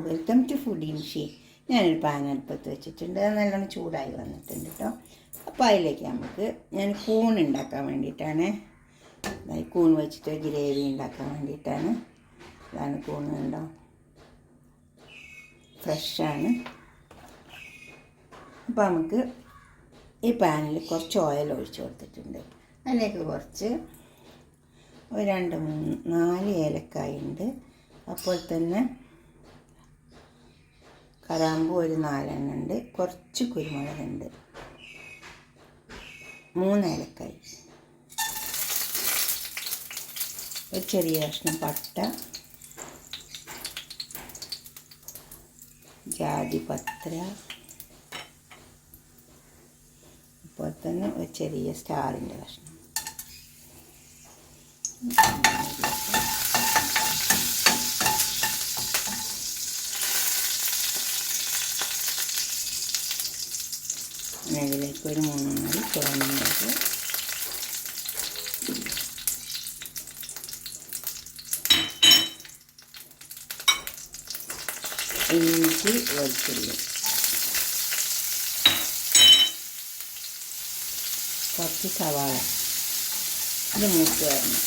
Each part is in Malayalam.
Welcome to food ഇൻഷി. ഞാനൊരു പാൻ അടുപ്പത്ത് വെച്ചിട്ടുണ്ട്. അത് നല്ലോണം ചൂടായി വന്നിട്ടുണ്ട് കേട്ടോ. അപ്പോൾ അതിലേക്ക് നമുക്ക് ഞാൻ കൂൺ ഉണ്ടാക്കാൻ വേണ്ടിയിട്ടാണ്, കൂൺ വെച്ചിട്ട് ഗ്രേവി ഉണ്ടാക്കാൻ വേണ്ടിയിട്ടാണ്. അതാണ് കൂൺ കണ്ടോ, ഫ്രഷാണ്. അപ്പോൾ നമുക്ക് ഈ പാനിൽ കുറച്ച് ഓയിൽ ഒഴിച്ച് കൊടുത്തിട്ടുണ്ട്. അതിലേക്ക് കുറച്ച് ഒരു 2-4 ഏലക്കായ ഉണ്ട്. അപ്പോൾ തന്നെ കറാമ്പൂ ഒരു 4 എണ്ണം ഉണ്ട്. കുറച്ച് കുരുമുളകുണ്ട്, 3 ഏലക്കായ, ഒരു ചെറിയ കഷ്ണം പട്ട, ജാതിപത്ര, അപ്പോൾ തന്നെ ഒരു ചെറിയ സ്റ്റാറിൻ്റെ കഷ്ണം. അതിലേക്ക് ഒരു 3 ചുവന്നുള്ളത്, ഇഞ്ചി വെളുത്തുള്ളി, കുറച്ച് സവാള. ഇത് മൂത്ത് വരണം.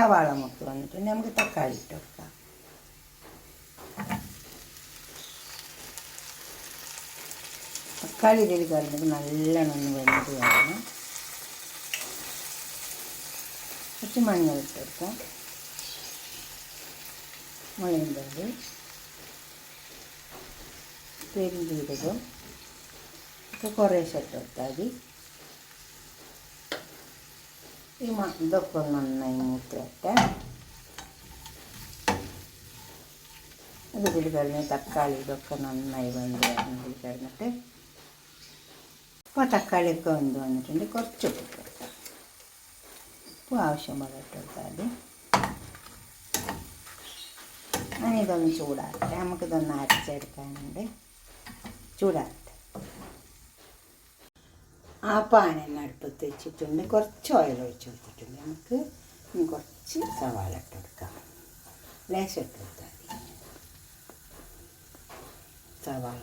സവാള മൂത്ത് വന്നിട്ടുണ്ട്. നമുക്ക് തക്കാളി ഇട്ട് കൊടുക്കാം. തക്കാളി ഇതിൽ കറിഞ്ഞിട്ട് നല്ലോണം ഒന്ന് വെന്ത് വരണം. കുറച്ച് മഞ്ഞൾ ഇട്ട് കൊടുക്കാം, മുളകും പൊടി, പെരുംജീരകം ഒക്കെ കുറേശ്ശെ ഇട്ട് കൊടുത്താൽ മതി. ഇതൊക്കെ നന്നായി മൂത്ത് വരട്ടെ. അതിൽ കഴിഞ്ഞ് തക്കാളി ഇതൊക്കെ നന്നായി വെന്ത് വരണം. ഇതിൽ കഴിഞ്ഞിട്ട് ഇപ്പോൾ തക്കാളിയൊക്കെ വെന്ത് വന്നിട്ടുണ്ട്. കുറച്ച് ഉപ്പ് ഇട്ട് കൊടുക്കാം. ഉപ്പ് ആവശ്യം പോലെ ഇട്ട് കൊടുത്താൽ മതി. അങ്ങനെ ഇതൊന്ന് ചൂടാകട്ടെ. നമുക്കിതൊന്ന് അരച്ചെടുക്കാനുണ്ട്. ചൂടാകട്ടെ. ആ പാൻ തന്നെ അടുപ്പത്ത് വെച്ചിട്ടുണ്ട്. കുറച്ച് ഓയിൽ ഒഴിച്ച് കൊടുത്തിട്ടുണ്ട്. നമുക്ക് കുറച്ച് സവാള ഇട്ട് കൊടുക്കാം. ലേശം ഇട്ട് കൊടുത്താൽ മതി. സവാള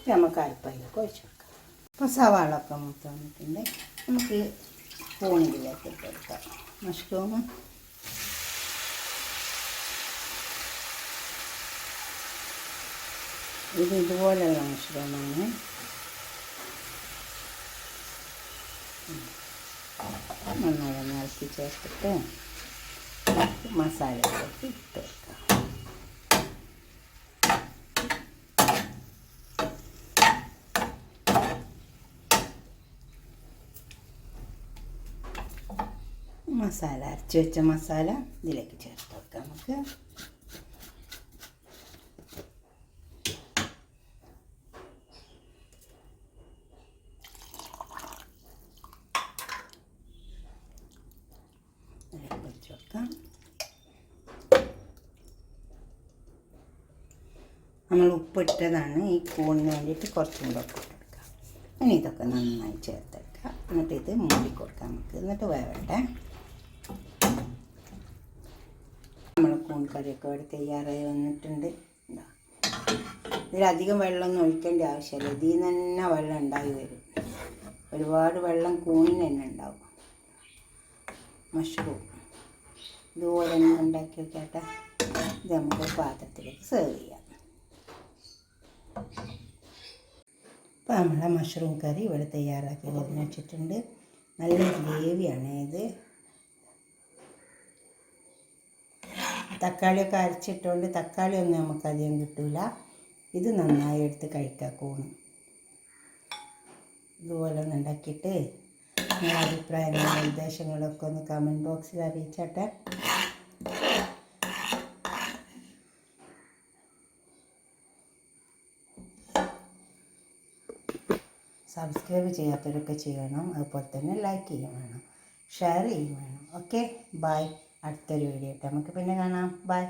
നമുക്ക് അരിപ്പയിലൊക്കെ ഒഴിച്ച് കൊടുക്കാം. അപ്പോൾ സവാള ഒക്കെ മൂത്ത് വന്നിട്ടുണ്ട്. നമുക്ക് കൂണിലേക്ക് ഇട്ട് കൊടുക്കാം. മഷ്റൂം ഇതുപോലെയുള്ള മഷ്റൂമാണ്. നന്നായി ഒന്ന് ഇളക്കി ചേർത്തിട്ട് മസാലയിലേക്ക് ഇട്ട് വെക്കാം. മസാല അരച്ച് വെച്ച മസാല ഇതിലേക്ക് ചേർത്ത് വെക്കാം. നമുക്ക് വെച്ച് വെക്കാം. നമ്മൾ ഉപ്പിട്ടതാണ്. ഈ കൂണിന് വേണ്ടിയിട്ട് കുറച്ചും കൂടെ ഉപ്പിട്ടെടുക്കാം. ഇനി ഇതൊക്കെ നന്നായി ചേർത്തെടുക്കാം. എന്നിട്ട് ഇത് മൂടി കൊടുക്കാം നമുക്ക്. എന്നിട്ട് വേവട്ടെ. നമ്മൾ കൂൺ കറിയൊക്കെ ഇവിടെ തയ്യാറായി വന്നിട്ടുണ്ട്. ഇതിലധികം വെള്ളമൊന്നും ഒഴിക്കേണ്ട ആവശ്യമില്ല. ഇതിൽ നിന്ന് തന്നെ വെള്ളം ഉണ്ടായി വരും. ഒരുപാട് വെള്ളം കൂണിന് തന്നെ ഉണ്ടാവും. മഷ്റൂം ഇതുപോലെ തന്നെ ഉണ്ടാക്കി വെക്കട്ടെ. ഇത് നമുക്ക് പാത്രത്തിലേക്ക് സെർവ് ചെയ്യാം. അപ്പോൾ നമ്മളെ മഷ്റൂം കറി ഇവിടെ തയ്യാറാക്കി കഴിഞ്ഞ് വെച്ചിട്ടുണ്ട്. നല്ല ഗ്രേവിയാണ് ഇത്. തക്കാളിയൊക്കെ അരച്ചിട്ടുകൊണ്ട് തക്കാളിയൊന്നും നമുക്കധികം കിട്ടില്ല. ഇത് നന്നായി എടുത്ത് കഴിക്കാം കൂണ്. ഇതുപോലെ ഒന്ന് ഉണ്ടാക്കിയിട്ട് നിങ്ങളുടെ അഭിപ്രായങ്ങളും നിർദ്ദേശങ്ങളൊക്കെ ഒന്ന് കമൻറ്റ് ബോക്സിൽ അറിയിച്ചാട്ടെ. സബ്സ്ക്രൈബ് ചെയ്യാത്തവരൊക്കെ ചെയ്യണം. അതുപോലെ തന്നെ ലൈക്ക് ചെയ്യും വേണം, ഷെയർ ചെയ്യും വേണം. Okay, by. അടുത്തൊരു വീഡിയോ ആയിട്ട് നമുക്ക് പിന്നെ കാണാം. ബൈ.